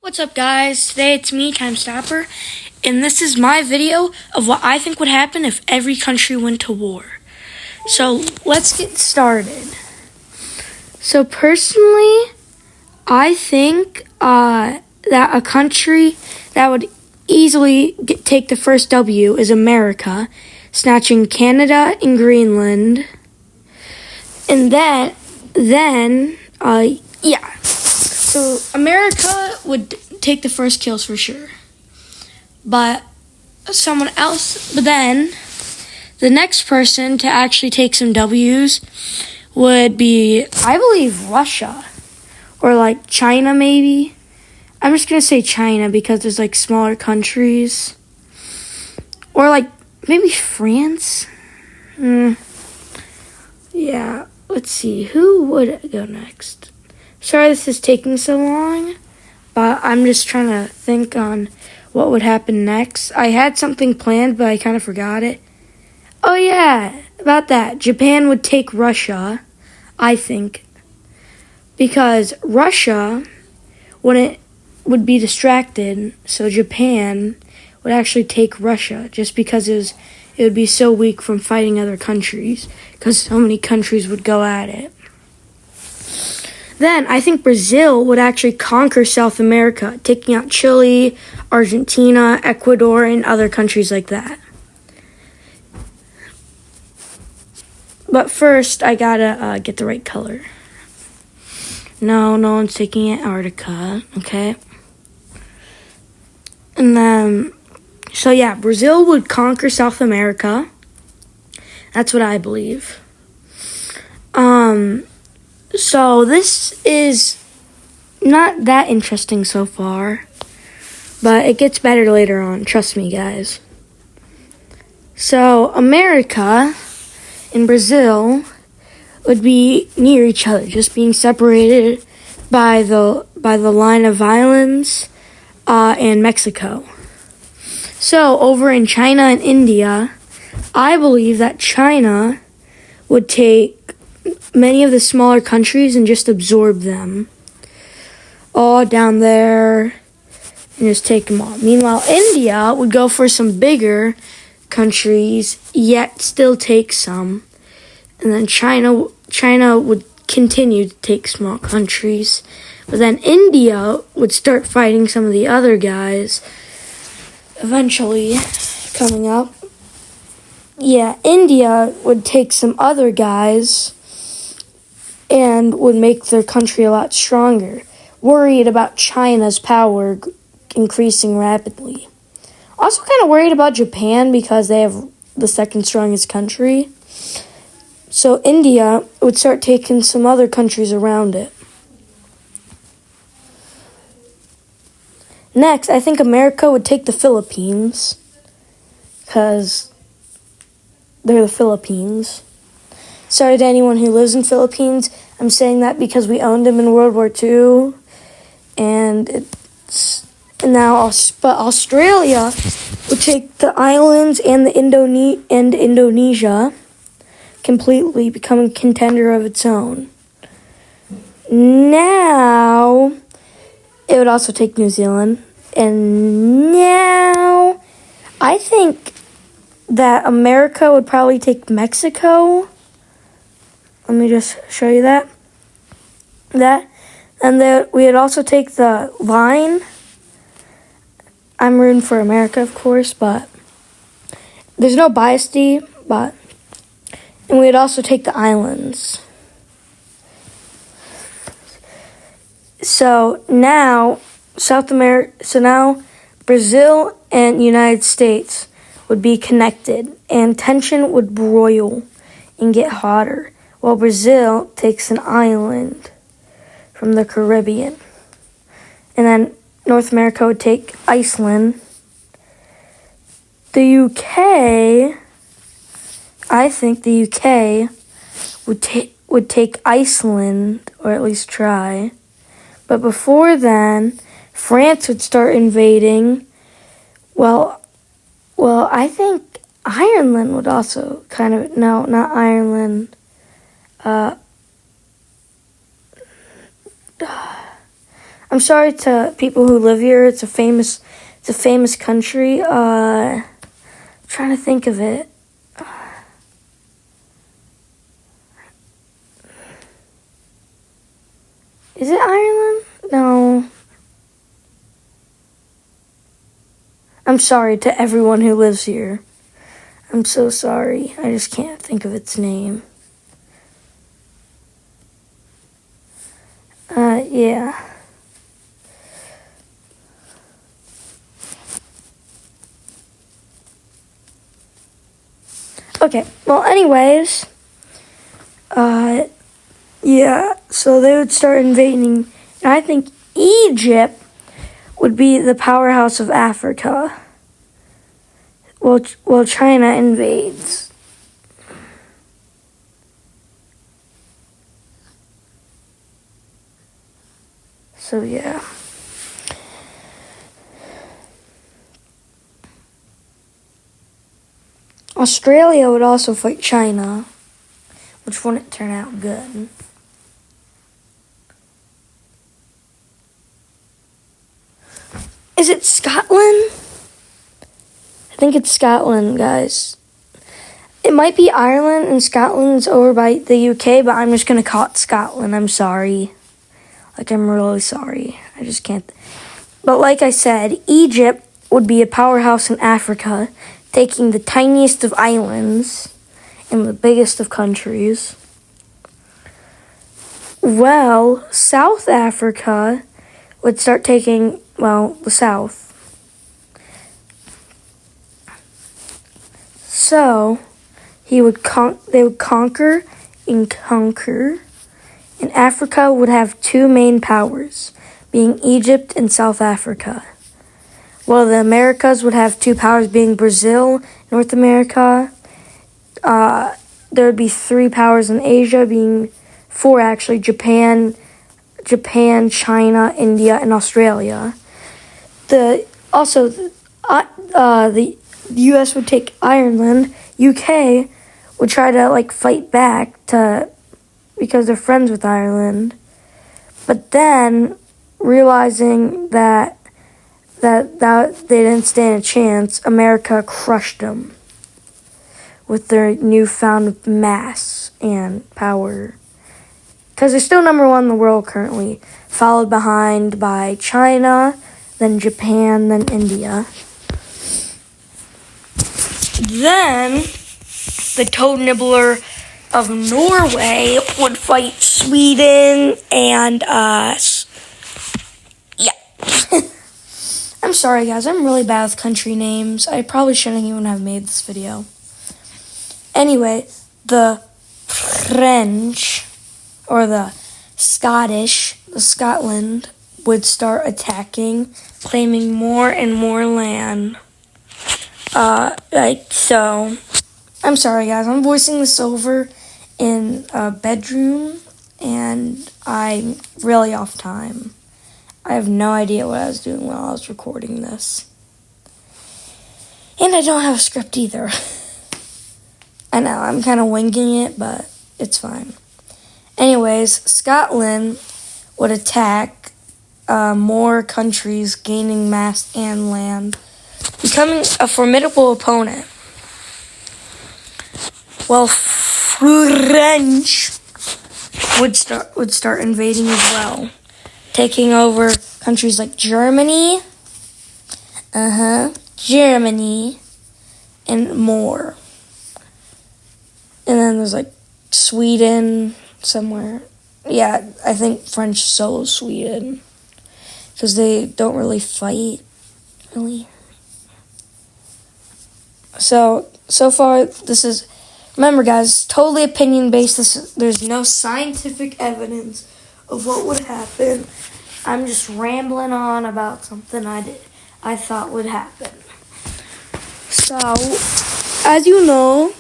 What's up, guys? Today it's me, Time Stopper, and this is my video of what I think would happen if every country went to war. So let's get started. So personally, I think that a country that would easily take the first W is America, snatching Canada and Greenland, and So America would take the first kills for sure. But then the next person to actually take some W's would be, I believe, Russia. Or like China maybe. I'm just going to say China because there's like smaller countries. Or like maybe France. Yeah, let's see. Who would go next? Sorry this is taking so long, but I'm just trying to think on what would happen next. I had something planned, but I kind of forgot it. Oh yeah, about that. Japan would take Russia, I think, because Russia would be distracted, so Japan would actually take Russia just because it would be so weak from fighting other countries because so many countries would go at it. Then I think Brazil would actually conquer South America, taking out Chile, Argentina, Ecuador, and other countries like that. But first, I gotta get the right color. No one's taking Antarctica, okay? And then, so yeah, Brazil would conquer South America. That's what I believe. So this is not that interesting so far, but it gets better later on, trust me, guys. So America and Brazil would be near each other, just being separated by the line of islands and Mexico. So over in China and India, I believe that China would take many of the smaller countries and just absorb them all down there and just take them all. Meanwhile, India would go for some bigger countries, yet still take some. And then China would continue to take small countries. But then India would start fighting some of the other guys eventually coming up. Yeah, India would take some other guys and would make their country a lot stronger, worried about China's power increasing rapidly. Also kind of worried about Japan because they have the second strongest country. So India would start taking some other countries around it. Next, I think America would take the Philippines because they're the Philippines. Sorry to anyone who lives in Philippines. I'm saying that because we owned them in World War II. But Australia would take the islands and Indonesia, completely becoming a contender of its own. Now, it would also take New Zealand. And now, I think that America would probably take Mexico. Let me just show you that. And then we would also take the line. I'm rooting for America, of course, but there's no bias D, and we would also take the islands. So now Brazil and United States would be connected, and tension would broil and get hotter, while Brazil takes an island from the Caribbean. And then North America would take Iceland. The UK, I think the UK would take Iceland, or at least try. But before then, France would start invading. Well, I think Ireland would also no, not Ireland. I'm sorry to people who live here. It's a famous country. Trying to think of it. Is it Ireland? No. I'm sorry to everyone who lives here. I'm so sorry. I just can't think of its name. Yeah. Okay, well, anyways, yeah, so they would start invading, and I think Egypt would be the powerhouse of Africa. Well, China invades. So, yeah. Australia would also fight China, which wouldn't turn out good. Is it Scotland? I think it's Scotland, guys. It might be Ireland, and Scotland's over by the UK, but I'm just going to call it Scotland. I'm sorry. I'm really sorry. I just can't. But like I said, Egypt would be a powerhouse in Africa, taking the tiniest of islands and the biggest of countries. Well, South Africa would start taking, the South. So, they would conquer, and Africa would have two main powers, being Egypt and South Africa. Well, the Americas would have two powers, being Brazil, North America. There would be three powers in Asia, being four actually: Japan, China, India, and Australia. The U.S. would take Ireland. UK would try to fight back because they're friends with Ireland, but then realizing that they didn't stand a chance, America crushed them with their newfound mass and power. Because they're still number one in the world currently, followed behind by China, then Japan, then India. Then, the Toad Nibbler of Norway would fight Sweden and us. Yeah. I'm sorry, guys. I'm really bad with country names. I probably shouldn't even have made this video. Anyway, the French, or the Scotland, would start attacking, claiming more and more land. So, I'm sorry, guys. I'm voicing this over in a bedroom, and I'm really off time. I have no idea what I was doing while I was recording this. And I don't have a script either. I know, I'm kind of winging it, but it's fine. Anyways, Scotland would attack more countries, gaining mass and land, becoming a formidable opponent. Well, French would start invading as well, taking over countries like Germany, and more. And then there's Sweden somewhere. Yeah, I think French solo Sweden, because they don't really fight, really. So far, this is, remember guys, totally opinion-based. There's no scientific evidence of what would happen. I'm just rambling on about something I thought would happen. So, as you know,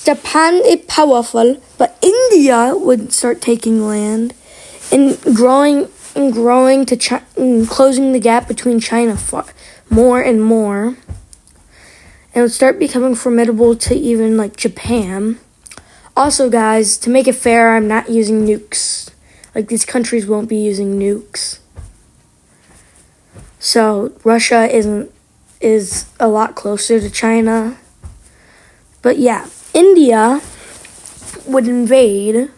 Japan is powerful, but India would start taking land and growing to and closing the gap between China more and more. And it would start becoming formidable to even Japan. Also, guys, to make it fair, I'm not using nukes. These countries won't be using nukes. So Russia is a lot closer to China. But yeah, India would invade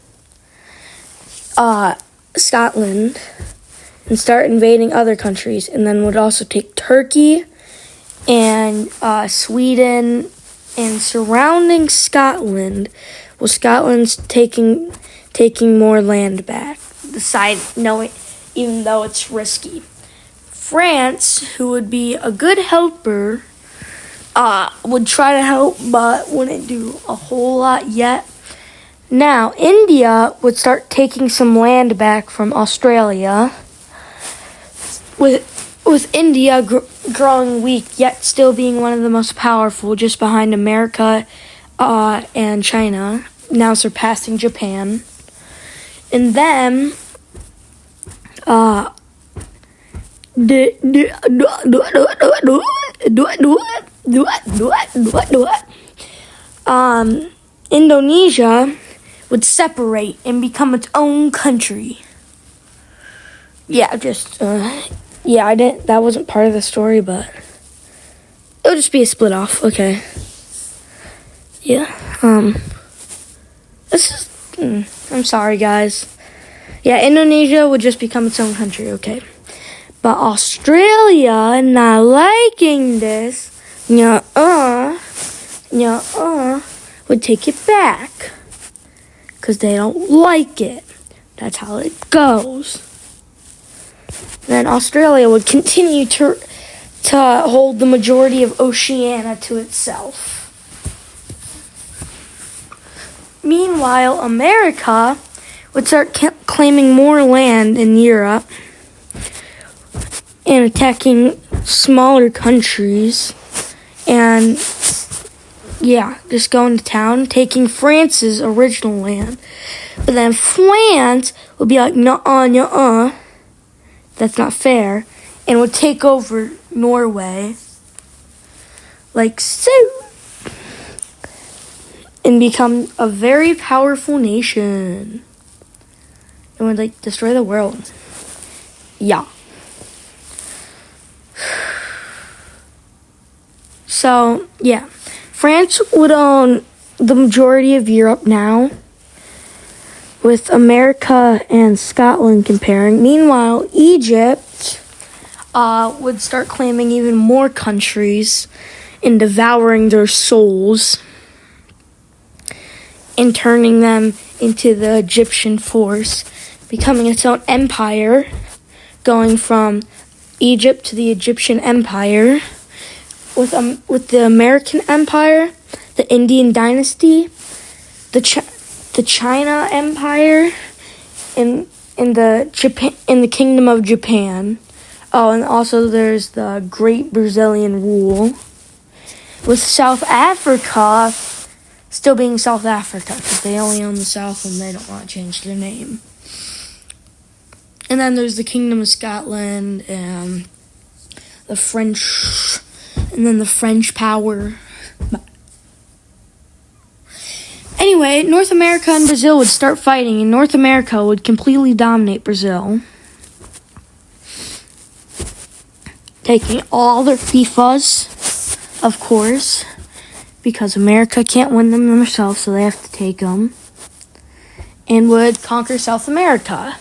Scotland and start invading other countries, and then would also take Turkey and Sweden and surrounding Scotland. Well, Scotland's taking more land back. Even though it's risky. France, who would be a good helper, would try to help, but wouldn't do a whole lot yet. Now, India would start taking some land back from Australia, with India growing weak, yet still being one of the most powerful, just behind America and China, now surpassing Japan. And then, Indonesia would separate and become its own country. That wasn't part of the story, but it would just be a split off. Okay. Yeah. I'm sorry, guys. Yeah, Indonesia would just become its own country. Okay. But Australia, not liking this, would take it back. Because they don't like it. That's how it goes. Then Australia would continue to hold the majority of Oceania to itself. Meanwhile, America would start claiming more land in Europe and attacking smaller countries and, just going to town, taking France's original land. But then France would be like, nuh-uh, that's not fair, and would take over Norway, like so, and become a very powerful nation. And would, destroy the world. Yeah. So, yeah. France would own the majority of Europe now, with America and Scotland comparing. Meanwhile, Egypt would start claiming even more countries and devouring their souls and turning them into the Egyptian force, becoming its own empire, going from Egypt to the Egyptian Empire, with the American Empire, the Indian Dynasty, the China Empire, in the Kingdom of Japan. Oh, and also there's the Great Brazilian Rule, with South Africa still being South Africa because they only own the South and they don't want to change their name. And then there's the Kingdom of Scotland and the French, and then the French power. Anyway, North America and Brazil would start fighting, and North America would completely dominate Brazil, taking all their FIFAs, of course, because America can't win them themselves, so they have to take them, and would conquer South America.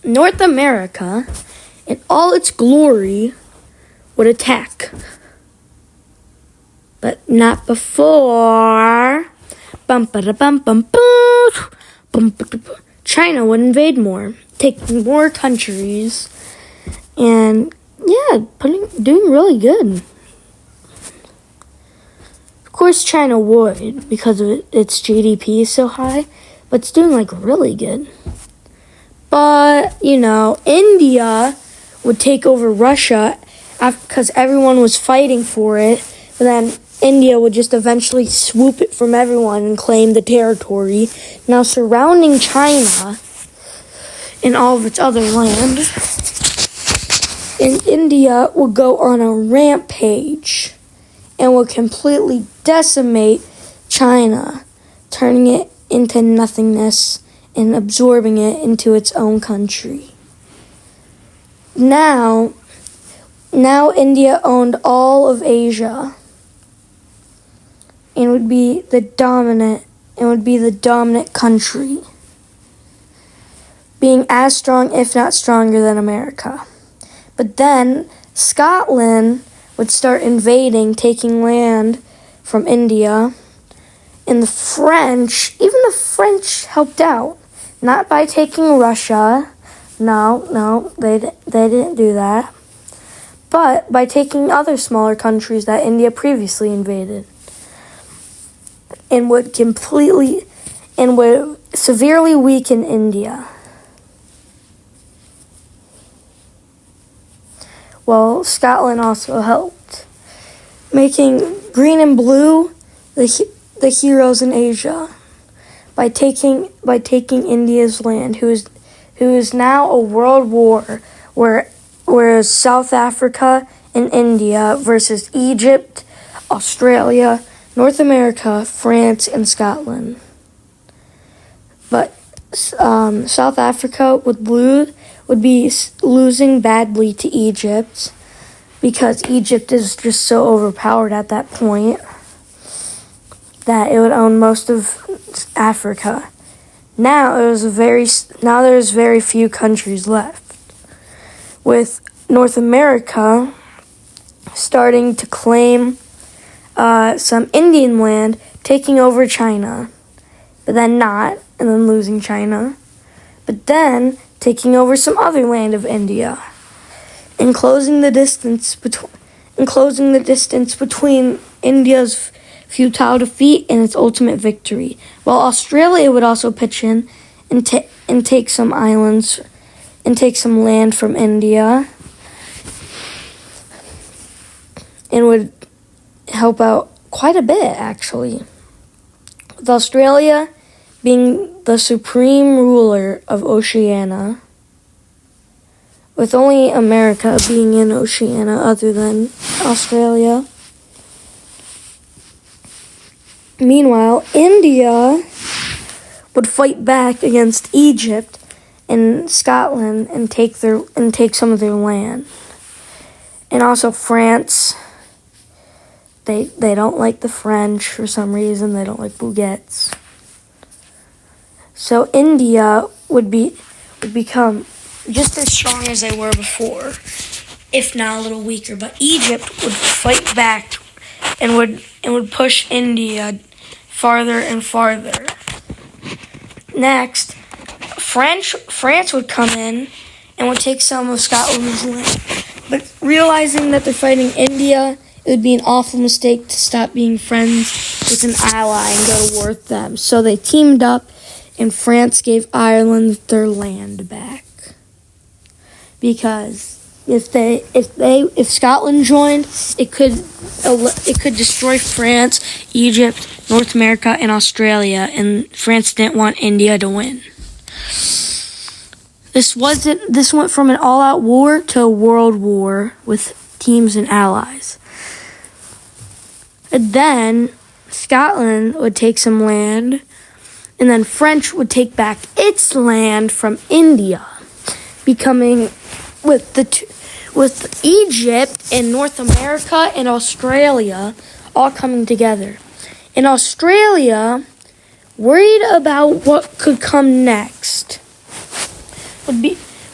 North America, in all its glory, would attack. But not before. China would invade more, taking more countries, and doing really good. Of course, China would, because of its GDP is so high, but it's doing really good. But, India would take over Russia because everyone was fighting for it. But then India would just eventually swoop it from everyone and claim the territory, now surrounding China and all of its other land. And India would go on a rampage and would completely decimate China, turning it into nothingness and absorbing it into its own country. Now India owned all of Asia and would be the dominant country, being as strong, if not stronger, than America. But then Scotland would start invading, taking land from India, and the French helped out. Not by taking Russia, no, they didn't do that, but by taking other smaller countries that India previously invaded, and would severely weaken India. Well, Scotland also helped, making green and blue the heroes in Asia by taking India's land, who is now a world war, whereas South Africa and India versus Egypt, Australia, North America, France, and Scotland. But South Africa would be losing badly to Egypt, because Egypt is just so overpowered at that point that it would own most of Africa. Now there's very few countries left, with North America starting to claim some Indian land, taking over China, but then not, and then losing China, but then taking over some other land of India, and closing the distance between India's futile defeat and its ultimate victory. While Australia would also pitch in and take some islands and take some land from India, and would help out quite a bit, actually, with Australia being the supreme ruler of Oceania, with only America being in Oceania other than Australia. Meanwhile, India would fight back against Egypt and Scotland and take some of their land. And also France. They don't like the French for some reason. They don't like baguettes. So India would become just as strong as they were before, if not a little weaker. But Egypt would fight back and would push India farther and farther. Next, France would come in and would take some of Scotland's land. But realizing that they're fighting India, it would be an awful mistake to stop being friends with an ally and go to war with them. So they teamed up, and France gave Ireland their land back. Because if Scotland joined, it could destroy France, Egypt, North America, and Australia, and France didn't want India to win. This went from an all-out war to a world war with teams and allies. And then Scotland would take some land, and then French would take back its land from India, becoming with Egypt and North America and Australia all coming together. And Australia, worried about what could come next,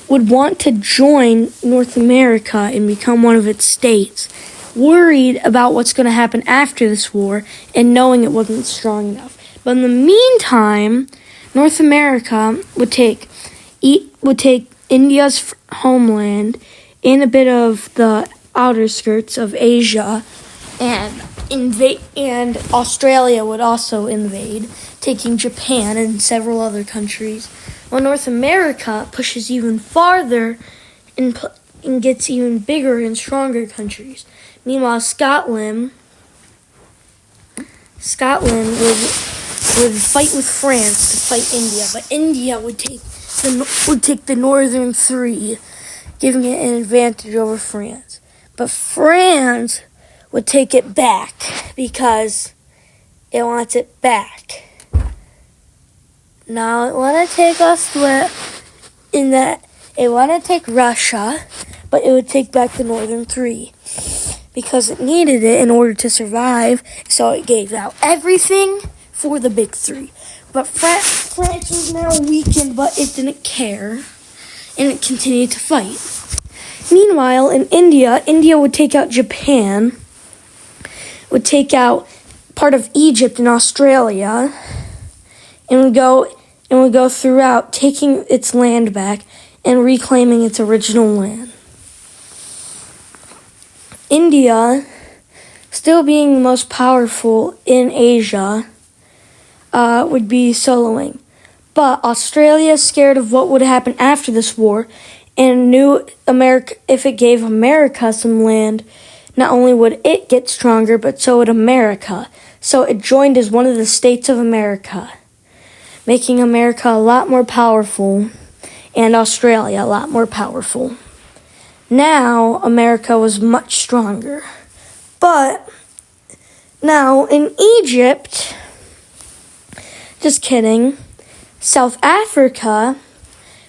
would want to join North America and become one of its states, worried about what's going to happen after this war and knowing it wasn't strong enough. But in the meantime, North America would take India's homeland and a bit of the outer skirts of Asia, and Australia would also invade, taking Japan and several other countries. While North America pushes even farther and gets even bigger and stronger countries. Meanwhile, Scotland would fight with France to fight India, but India would take the northern three, giving it an advantage over France. But France would take it back because it wants it back. Now it want to take us in that it want to take Russia, but it would take back the northern three because it needed it in order to survive. So it gave out everything for the big three. But France was now weakened, but it didn't care, and it continued to fight. Meanwhile, in India would take out Japan, would take out part of Egypt and Australia, and would go throughout, taking its land back and reclaiming its original land. India, still being the most powerful in Asia, would be soloing. But Australia is scared of what would happen after this war and knew America, if it gave America some land, not only would it get stronger, but so would America. So it joined as one of the states of America, making America a lot more powerful and Australia a lot more powerful. Now America was much stronger. But now in Egypt, just kidding, South Africa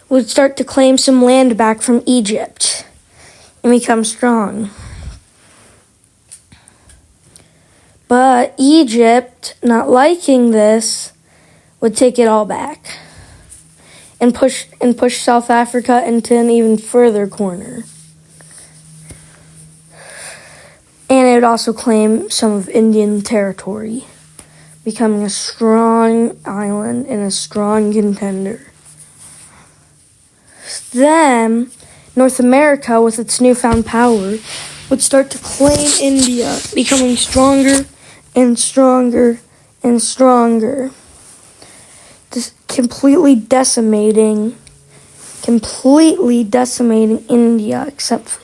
would start to claim some land back from Egypt and become strong. But Egypt, not liking this, would take it all back and push South Africa into an even further corner. And it would also claim some of Indian territory, becoming a strong island and a strong contender. Then, North America, with its newfound power, would start to claim India, becoming stronger and stronger and stronger, completely decimating India, except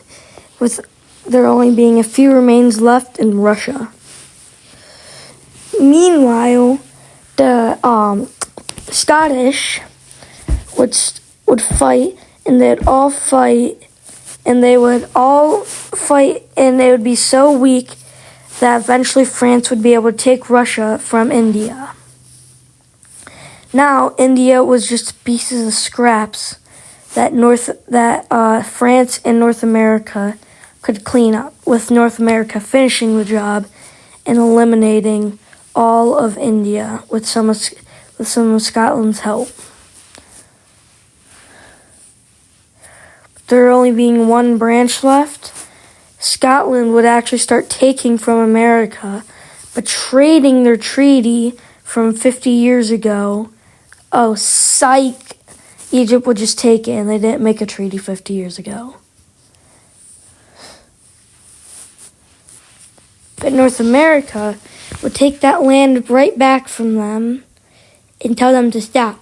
with there only being a few remains left in Russia. Meanwhile, the Scottish would fight, and they'd all fight, and they would all fight, and they would be so weak that eventually France would be able to take Russia from India. Now, India was just pieces of scraps that France and North America could clean up, with North America finishing the job and eliminating all of India with some of Scotland's help. There only being one branch left, Scotland would actually start taking from America, but trading their treaty from 50 years ago. Oh, psych! Egypt would just take it, and they didn't make a treaty 50 years ago. But North America would take that land right back from them and tell them to stop.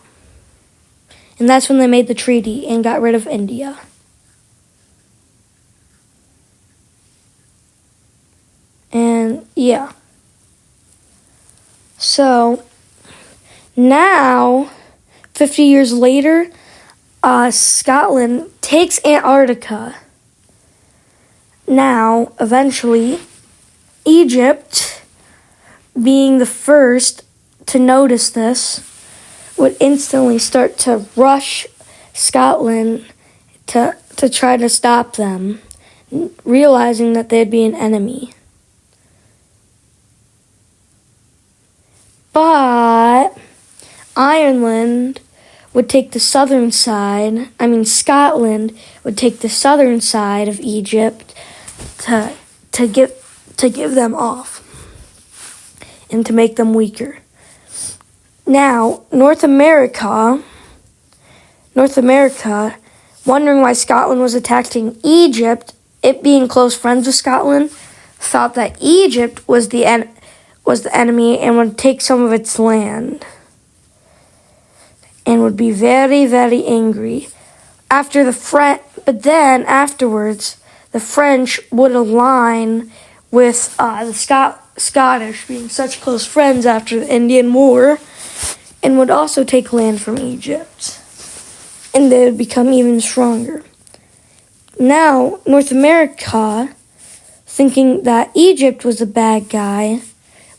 And that's when they made the treaty and got rid of India. And yeah. So now, 50 years later, Scotland takes Antarctica. Now, eventually, Egypt, being the first to notice this, would instantly start to rush Scotland to try to stop them, realizing that they'd be an enemy. But Scotland would take the southern side of Egypt to give them off and to make them weaker. Now, North America, wondering why Scotland was attacking Egypt, it being close friends with Scotland, thought that Egypt was the enemy and would take some of its land and would be very, very angry. But then afterwards, the French would align with the Scottish, being such close friends after the Indian War, and would also take land from Egypt. And they would become even stronger. Now, North America, thinking that Egypt was a bad guy,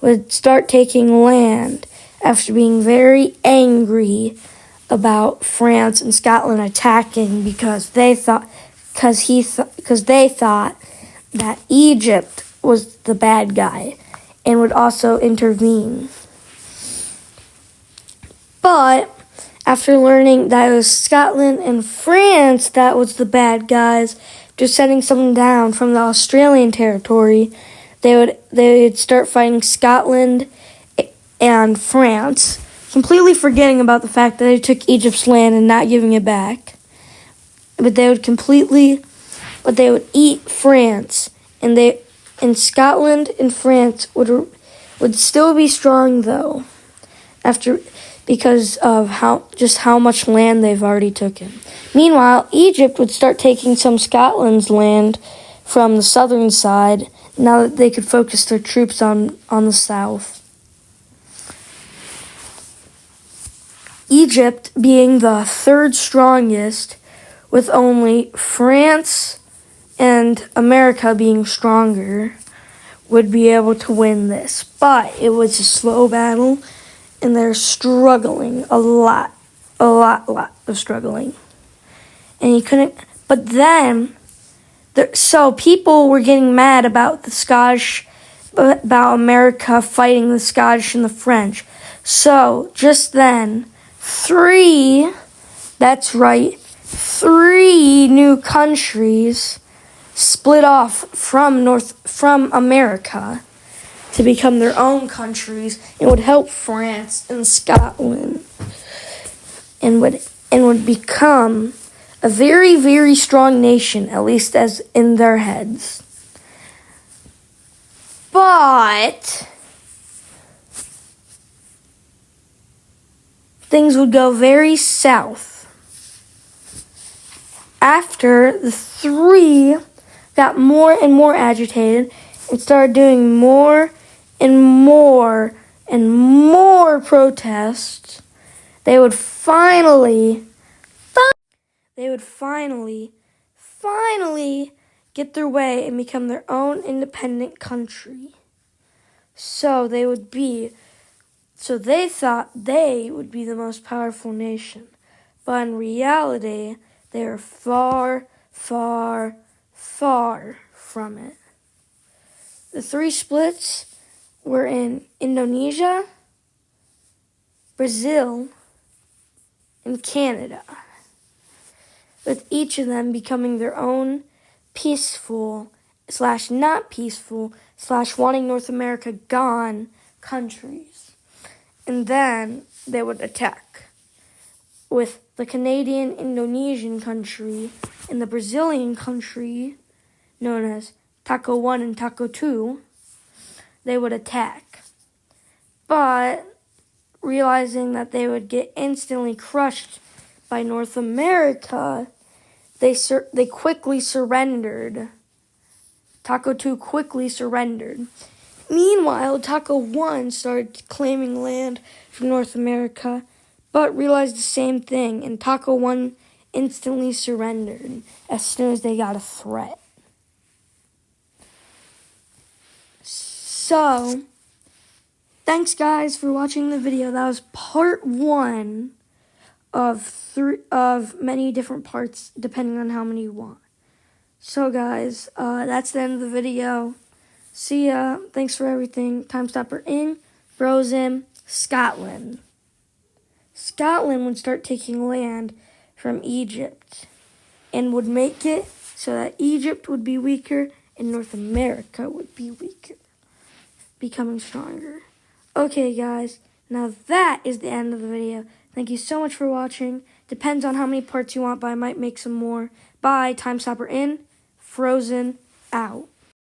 would start taking land after being very angry about France and Scotland attacking because they thought that Egypt was the bad guy and would also intervene. But after learning that it was Scotland and France that was the bad guys, just sending someone down from the Australian territory, they would start fighting Scotland and France, completely forgetting about the fact that they took Egypt's land and not giving it back. But they would eat France, and Scotland and France would still be strong though, because of how much land they've already taken. Meanwhile, Egypt would start taking some Scotland's land from the southern side now that they could focus their troops on the south. Egypt, being the third strongest, with only France and America being stronger, would be able to win this. But it was a slow battle, and they're struggling a lot of struggling. And he couldn't, but then, so people were getting mad about about America fighting the Scottish and the French. So just then, three new countries split off from America to become their own countries and would help France and Scotland and would become a very, very strong nation, at least as in their heads. But things would go very south after the three got more and more agitated and started doing more and more protests. They would finally get their way and become their own independent country. So they thought they would be the most powerful nation. But in reality, they are far, far, far from it. The three splits were in Indonesia, Brazil, and Canada, with each of them becoming their own peaceful / not peaceful / wanting North America gone countries. And then they would attack, with the Canadian Indonesian country and the Brazilian country known as Taco 1 and Taco 2, they would attack. But realizing that they would get instantly crushed by North America, they quickly surrendered. Taco 2 quickly surrendered. Meanwhile, Taco 1 started claiming land from North America, but realized the same thing, and Taco 1 instantly surrendered as soon as they got a threat. So, thanks guys for watching the video. That was part 1 of many different parts, depending on how many you want. So guys, that's the end of the video. See ya. Thanks for everything. Time stopper in. Frozen. Scotland. Scotland would start taking land from Egypt and would make it so that Egypt would be weaker and North America would be weaker, becoming stronger. Okay, guys. Now that is the end of the video. Thank you so much for watching. Depends on how many parts you want, but I might make some more. Bye. Time stopper in. Frozen out.